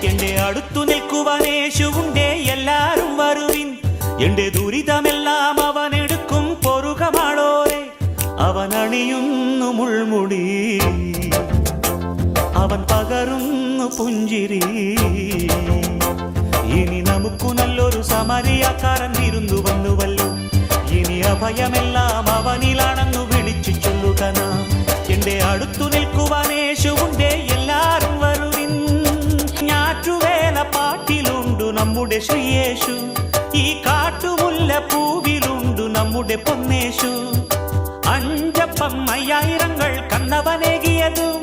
എന്റെ അടുത്തു നിൽക്കുവാൻ യേശുവുണ്ടേ, എല്ലാരും വരുവിൻ. എന്റെ ദുരിതമെല്ലാം അവനെടുക്കും പൊറുകമാളോരെ. അവൻ അണിയുന്നു മുൾമുടി, അവൻ പകരുന്നു പുഞ്ചിരി. ഇനി നമുക്കു നല്ലൊരു സമരിയാക്കാരൻ വിരുന്നു വന്നുവല്ലോ. ഇനി അഭയമെല്ലാം അവനിലാണെന്നു വിളിച്ചു ചൊല്ലുക നാം. എന്റെ അടുത്തു നിൽക്കുവാൻ യേശുവുണ്ടേ, എല്ലാരും വരുവിൻ. ഞാറ്റുവേല പാട്ടിലുണ്ടു നമ്മുടെ ശ്രീയേശു, ഈ കാട്ടുമുല്ല പൂവിലുണ്ടു നമ്മുടെ പൊന്നേശു. 5 അപ്പം 5000 കന്നവനേകിയതും